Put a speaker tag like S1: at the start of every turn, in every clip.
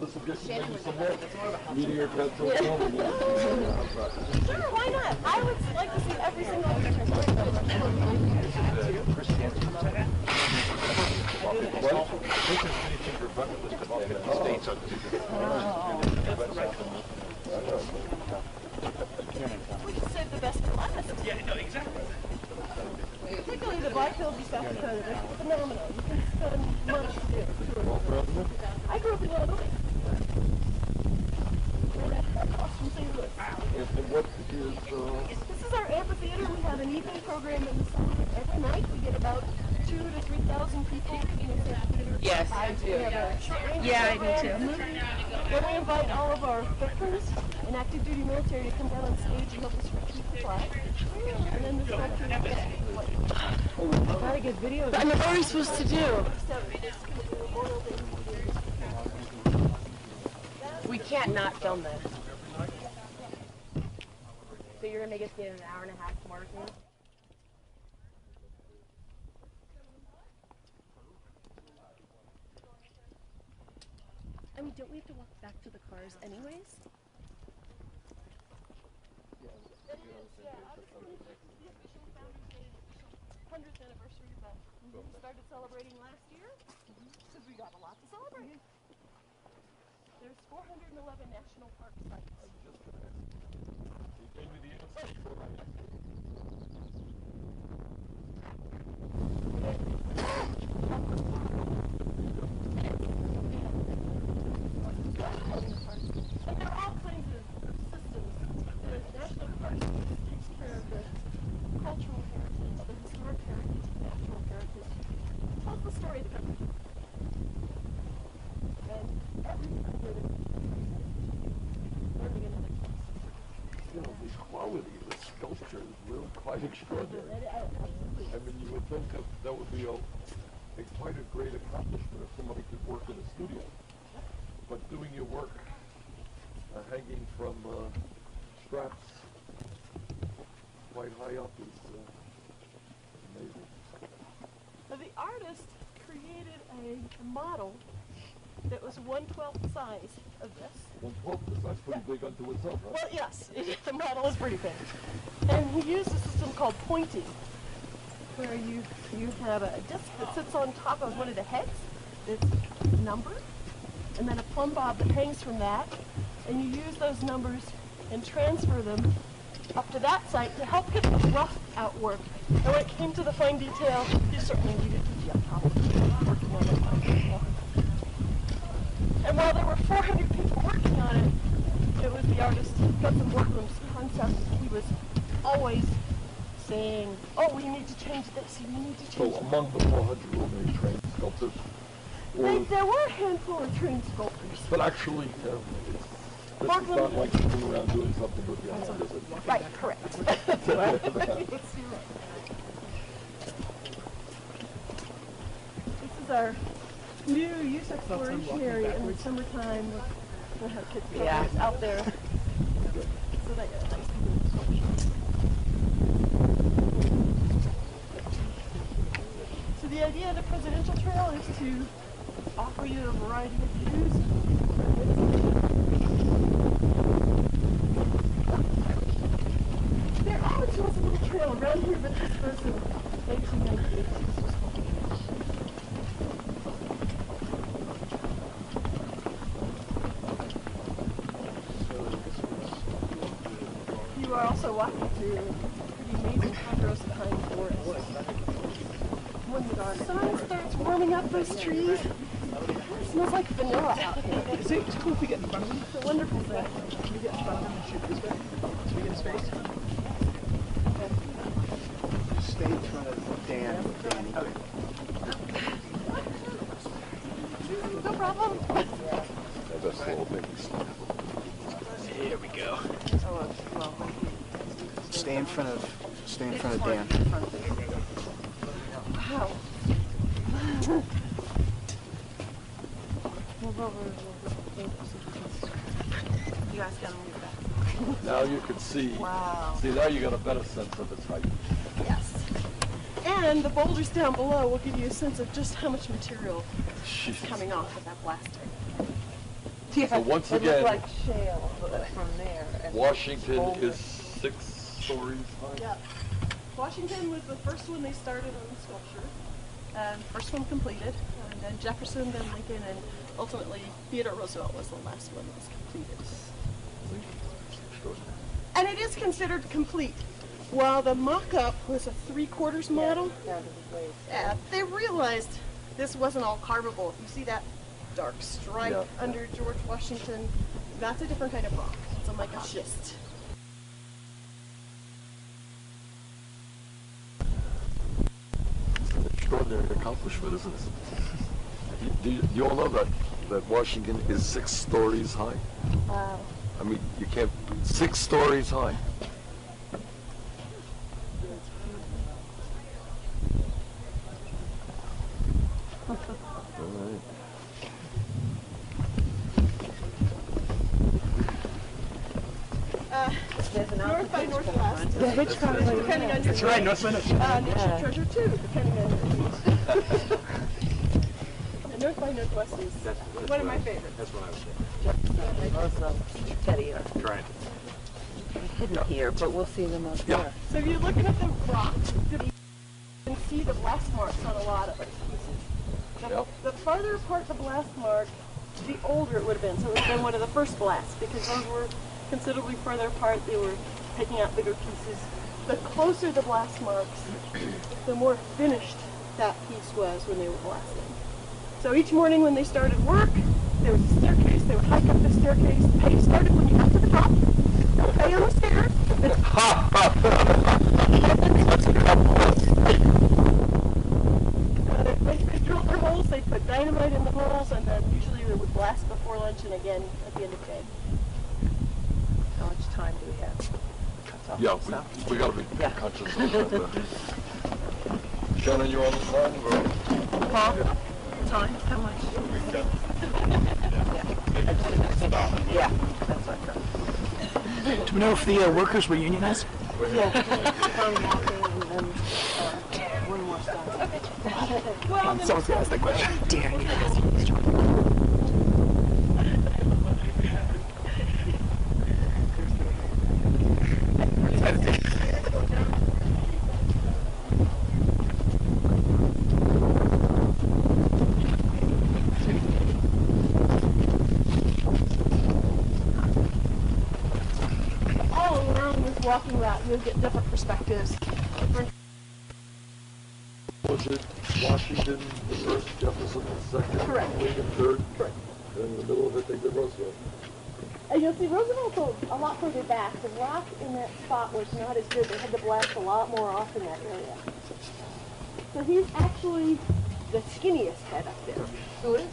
S1: this will get you maybe some more meteor pencil.
S2: Sure, why not? I would like to see every single picture. We should save the best for last.
S3: Yeah, no, exactly.
S2: Particularly the Black Hills of South Dakota. They're phenomenal. You can spend months there. I grew up in Illinois. Across from St. Louis. This is our amphitheater. We have an evening program in the summer. Every night we get about 2,000 to 3,000 people in the amphitheater.
S4: Yes, I do.
S2: We have a short range program, movie, where we invite all of our veterans and active duty military to come down on stage and help us retrieve the flag. And then this not a good video.
S4: And what are we supposed to do? We can't not film this. So you're gonna make us get an hour and a half more?
S2: I mean, don't we have to walk back to the cars anyways? Yeah, obviously, the official Founders Day, 100th anniversary, but we started celebrating last year because we got a lot to celebrate. There's 411 national park sites. And there are all kinds of systems. The national park takes care of the cultural heritage, the historic heritage, the natural heritage. Tells the story of the country. And everything
S1: You know, the quality of the sculpture is really quite extraordinary. I mean, you would think that would be quite a great accomplishment if somebody could work in a studio. But doing your work hanging from straps quite high up is amazing.
S2: So the artist created a model that was 1/12 the size of this.
S1: 1/12, that's pretty big unto itself, right?
S2: Well, yes, the model is pretty big. And he used a system called pointing, where you have a disc that sits on top of one of the heads that's numbered, and then a plumb bob that hangs from that, and you use those numbers and transfer them up to that site to help get the rough outwork. And when it came to the fine detail, you certainly needed to be on top of it, working on the fine detail. And while there were 400 people working on it, it was the artist, Gutham Workroom's concept. He was always saying, oh, we need to change this, we need to change
S1: So
S2: that.
S1: among the 400 were they trained sculptors?
S2: There were a handful of trained sculptors.
S1: But actually, this is not like sitting around doing something with the outside, is it?
S2: Right, correct. This is our new youth exploration area in the summertime. We'll have kids out there. So that nice sculpture. So the idea of the Presidential Trail is to offer you a variety of views. There always was a little trail around here, but this was in 1998. You are also walking through pretty amazing ponderosa pine forest. When the sun starts warming up those trees, it smells like vanilla out here.
S3: Is it cool if we get in front of them?
S2: It's a wonderful thing.
S3: Can we get in front of them and shoot this way? So we get space?
S5: Stay in front of Dan.
S3: Okay.
S2: No problem.
S1: That's a little bit.
S3: Here we go.
S5: Stay in front of Dan.
S2: Wow. You guys gotta move back.
S1: Now you can see.
S2: Wow.
S1: See, now you got a better sense of its height.
S2: Yes. And the boulders down below will give you a sense of just how much material is coming off of that blaster.
S1: So once
S6: It
S1: again,
S6: looked like shale from there. and
S1: Washington
S6: boulder.
S1: is 6 stories high.
S2: Yeah. Washington was the first one they started on sculpture, and first one completed, and then Jefferson, then Lincoln, and ultimately Theodore Roosevelt was the last one that was completed. And it is considered complete. While the mock-up was a 3/4 model,
S6: Down to the waist.
S2: they realized this wasn't all carvable. You see that dark stripe
S1: Yeah.
S2: under George Washington? That's a different kind of rock. It's a mica schist.
S1: It's an extraordinary accomplishment, isn't it? You all know that Washington is 6 stories high?
S2: Wow.
S1: I mean, you can't, 6 stories high. All right.
S2: North by Northwest.
S6: The Hitchcock lady.
S2: Depending on your
S3: That's right, Northland.
S2: National Treasure too, depending on your taste. The North by Northwest is one of my favorites.
S3: That's what I was saying.
S6: Steady up.
S3: Trying.
S6: Hidden here, but we'll see them up
S1: Yeah.
S6: there.
S2: So if you're looking at the rock, you can see the blast marks on a lot of its pieces.
S1: Yep.
S2: The farther apart the blast mark, the older it would have been. So it would have been one of the first blasts because those were considerably further apart. They were taking out bigger pieces. The closer the blast marks, the more finished that piece was when they were blasting. So each morning when they started work, there was a staircase. They would hike up the staircase. The pay started when you got to the top. No pay on the stairs. They drilled their holes. They put dynamite in the holes, and then usually they would blast before lunch and again at the end of the day.
S6: How much time do we have? Cuts off
S1: Yeah,
S6: stuff.
S1: we got to be
S6: Yeah.
S1: conscious of that. Shannon, you on the phone? Or?
S6: Paul? Time? How much? Yeah, that's what I thought.
S3: Do we know if the workers were unionized?
S6: Yeah. Phone walking and then one more stop.
S2: Well,
S3: Someone's gonna ask that question. Damn, you guys.
S2: all along this walking route, you'll get different perspectives.
S1: Was it Washington the first, Jefferson the second,
S2: Correct.
S1: Lincoln third?
S2: Correct.
S1: And in the middle of it, they did Roosevelt.
S2: And you'll see Roosevelt's a lot further back. The rock in that spot was not as good. They had to blast a lot more off in that area. So he's actually the skinniest head up there. Who is?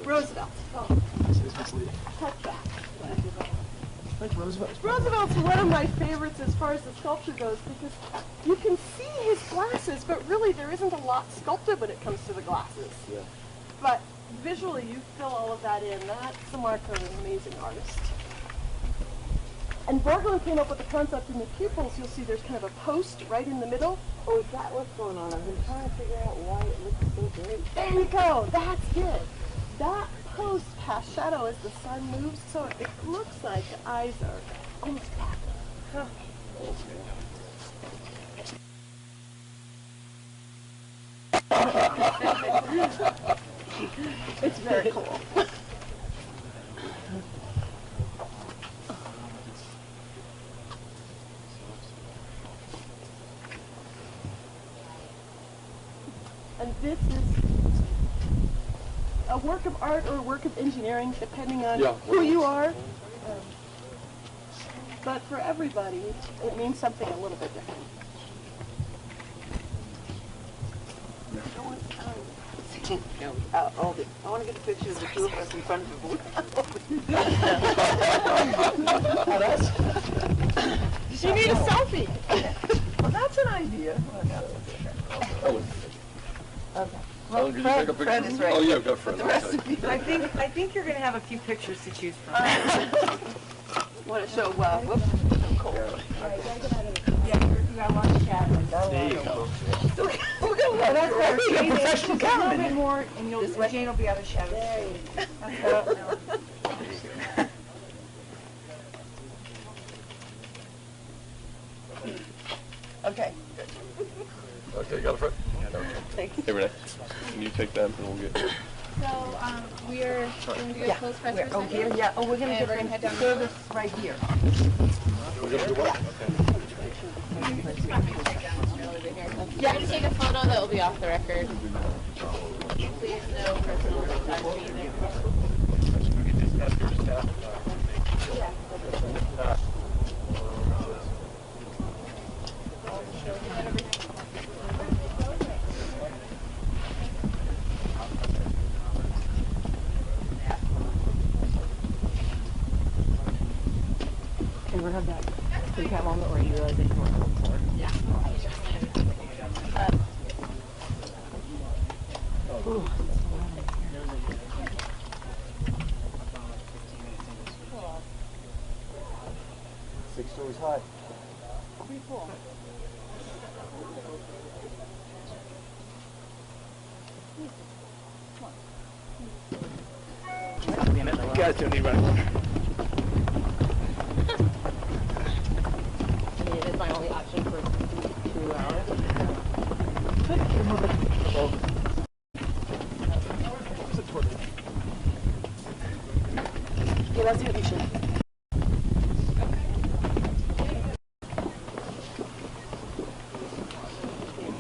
S2: Roosevelt. Oh, touch back.
S3: Like Roosevelt.
S2: Roosevelt's one of my favorites as far as the sculpture goes because you can see his glasses, but really there isn't a lot sculpted when it comes to the glasses.
S1: Yeah.
S2: But visually, you fill all of that in. That's the mark of an amazing artist. And Barlow came up with the concept in the pupils. You'll see there's kind of a post right in the middle.
S6: Oh, is that what's going on? I've been trying to figure out why it looks so great.
S2: There you go. That's it. That post casts shadow as the sun moves, so it looks like the eyes are almost back. Huh. It's very cool. And this is a work of art or a work of engineering, depending on
S1: Yeah.
S2: who you are. But for everybody, it means something a little bit different.
S6: Hold it. I want to get a picture of the two of us in front of the
S2: You need a selfie. Well, that's an idea.
S1: Ellen, can you take a picture?
S6: Fred is right.
S1: Oh, yeah, I've got Fred. Okay.
S6: I think you're going to have a few pictures to choose from.
S2: Want to show, whoops.
S3: There you go.
S6: That's
S3: Professional
S6: a little
S3: camera.
S6: bit more, and Jane will be out of shadow.
S7: you take that and we'll get.
S8: So, we are going to go close press for a second.
S2: Here, yeah. Oh, we're gonna
S8: And
S2: get
S8: we're gonna head down the
S2: service right here.
S8: Yeah. We're gonna take a photo that will be off the record. Please no personal photography either.
S2: And we're gonna have that big cat moment where you realize that you weren't home for. Yeah. Ooh.
S5: 6 stories high.
S2: Pretty cool.
S3: You guys don't need running.
S4: It is my only option for 2 hours.
S2: Yeah, that's what you should.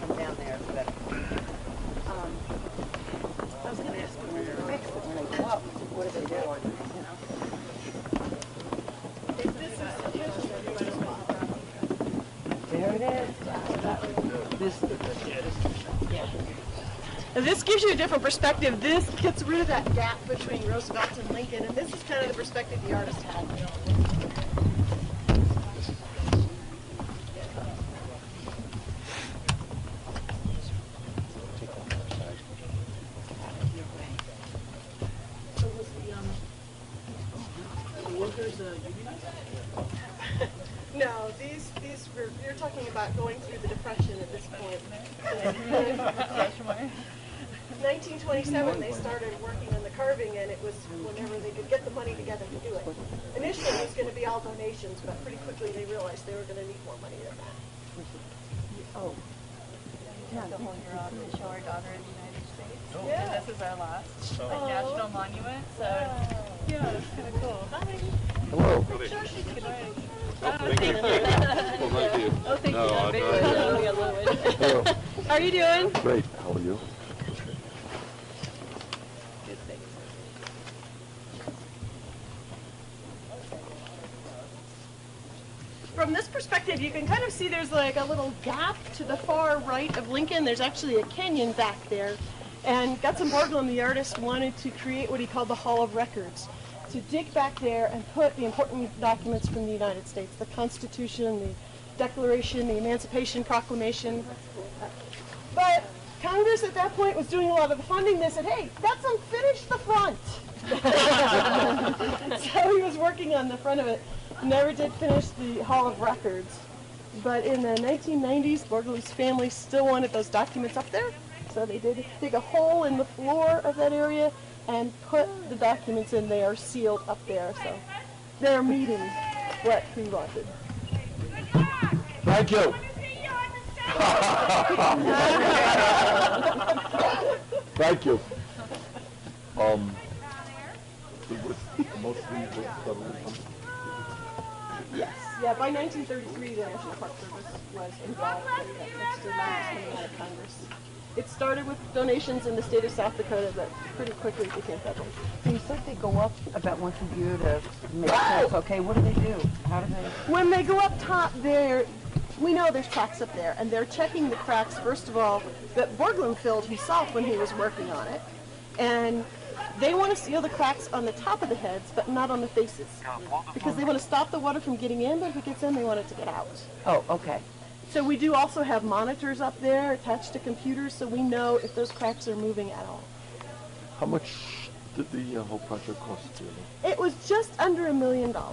S2: Come down there, but I was gonna ask them when they fix it, when they go up, what do they do? You know? There it is. Now this gives you a different perspective. This gets rid of that gap between Roosevelt and Lincoln, and this is kind of the perspective the artist had. So was the workers unionized? No, you're talking about going through the Depression at this point. 1927, they started working on the carving, and it was whenever they could get the money together to do it. Initially, it was going to be all donations, but pretty quickly they realized they were going to need more money than that. Oh.
S9: The whole year off to show our daughter in the United States.
S2: Yeah.
S9: And this is our last national monument, so yeah, it's kind of cool.
S1: Hello.
S9: Sure, she's good.
S7: Thank you. Well, thank you.
S9: Oh, thank
S7: No,
S9: you.
S7: I
S9: Big
S7: don't.
S9: one. We got a little one.
S1: Hello.
S2: How are you doing?
S1: Great. How are you?
S9: Good, thanks.
S2: From this perspective, you can kind of see there's like a little gap to the far right of Lincoln. There's actually a canyon back there. And Gutzon Borglum, the artist, wanted to create what he called the Hall of Records, to dig back there and put the important documents from the United States, the Constitution, the Declaration, the Emancipation Proclamation. But Congress at that point was doing a lot of the funding. They said, hey, Gutzon, finish the front. So he was working on the front of it. Never did finish the Hall of Records. But in the 1990s, Borglum's family still wanted those documents up there. So they did dig a hole in the floor of that area and put the documents in there, sealed up there. So they're meeting what he wanted.
S1: Thank you. Thank you. It was mostly with federal funds.
S2: Yes. Yeah, by 1933, the National Park Service was involved in that extra money coming out of Congress. It started with donations in the state of South Dakota, but pretty quickly it became federal.
S6: So you said they go up about once a year to make sure it's okay. What do they do? How do they?
S2: When they go up top, we know there's cracks up there, and they're checking the cracks, first of all, that Borglum filled himself when he was working on it. And they want to seal the cracks on the top of the heads, but not on the faces. Because they want to stop the water from getting in, but if it gets in, they want it to get out.
S6: Oh, okay.
S2: So we do also have monitors up there attached to computers, so we know if those cracks are moving at all.
S1: How much did the whole project cost you?
S2: It was just under $1 million.
S1: Wow.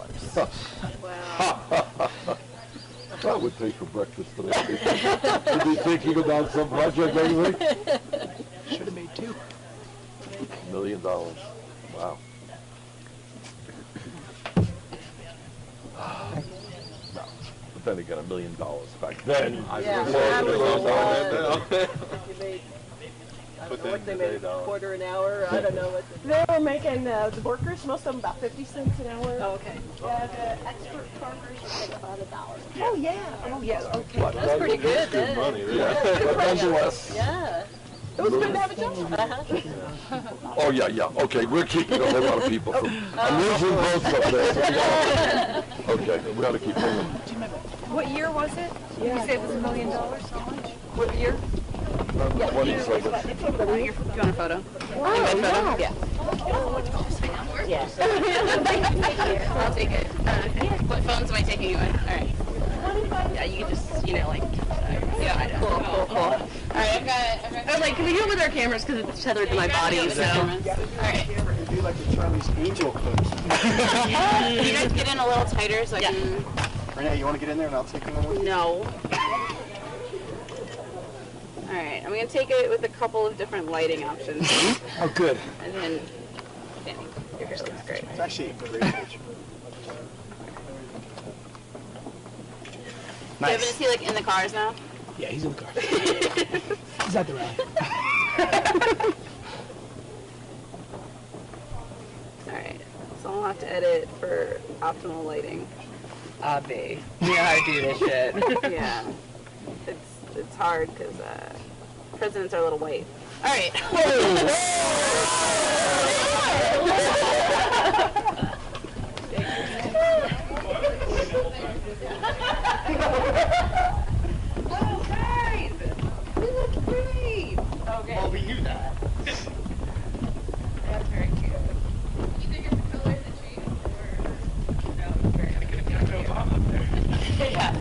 S1: That would pay for breakfast today. Did you think he would on some project anyway?
S3: Should have made 2.
S1: $1 million. Wow. But then again, $1 million back then.
S7: I
S2: Yeah,
S7: was
S2: that was a lot. I
S7: Put
S2: don't know what
S7: that
S2: they
S7: in
S2: made,
S7: the $8.
S2: quarter an hour, I don't know what. They were making, the workers, most of them about 50 cents an hour.
S6: Oh, okay.
S2: Yeah, the expert farmers would take about $1.
S6: Oh, yeah. Oh, yeah. Okay.
S7: That's
S4: pretty good
S7: Good
S4: then.
S7: money there.
S1: Yeah, but nonetheless.
S4: Yeah.
S2: It was good to have a job.
S1: Oh, yeah. Okay, we're keeping a whole lot of people from, I'm losing votes up there. Okay, we gotta keep moving.
S6: What year was it? You said it was $1 million? How much? What year?
S1: 27.
S6: You want a photo?
S2: Oh,
S6: Yeah.
S4: Yes. I'll take it. What phones am I taking you in? All right. Yeah, you can just, like. Yeah, I know. Cool. All right, I've got. I was like, can we do it with our cameras because it's tethered to my body? So. All right.
S5: Do like the Charlie's Angel clips.
S4: Can you guys get in a little tighter so I can?
S5: Renee, you want to get in there and I'll take them with you?
S4: No. All right, I'm gonna take it with a couple of different lighting options,
S3: Oh, good.
S4: and then. Danny, your hair looks great.
S5: It's actually a great picture.
S4: Kevin, is he like in the cars now?
S3: Yeah, he's in the car. He's at the rally.
S4: Alright, so I'll have to edit for optimal lighting.
S3: Abe. You know how to do this shit.
S4: Yeah, it's hard because presidents are a little white. Alright. Oh, guys! We look great! Okay.
S5: Well, we knew that.
S4: That's very cute.
S8: You think it's the colors that change, or?
S4: No, it's very cute.
S3: Obama up there.
S4: Yeah.